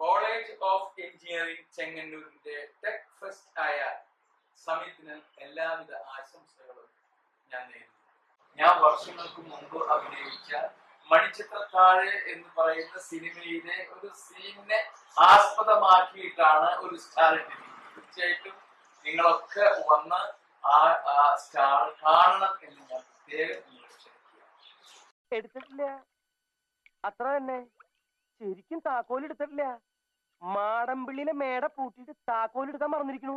College of engineering ചെങ്ങന്നൂരിന്റെ tech fest ആയ സമിതിന് എല്ലാവിധ ആശംസകളും ഞാൻ നേരുന്നു. ഞാൻ വർഷങ്ങൾക്ക് മുമ്പ് അഭിനയിച്ച മണിച്ചിത്രത്താഴ് എന്ന് പറയുന്ന സിനിമയിലെ ഒരു സീനിനെ ആസ്പദമാക്കിയിട്ടാണ് ഒരു സ്റ്റാർ ഇട്ടിരിക്കുന്നത്. തീർച്ചയായിട്ടും നിങ്ങളൊക്കെ വന്ന് ആ സ്റ്റാർ കാണണം എന്ന് ഞാൻ പ്രത്യേകം ക്ഷണിക്കുക. എടുത്തിട്ടില്ല, അത്ര തന്നെ. ശരിക്കും താക്കോൽ എടുത്തിട്ടില്ല. മാടമ്പിള്ളിയിലെ മേട പൂട്ടിയിട്ട് താക്കോൽ എടുക്കാൻ മറന്നിരിക്കണു.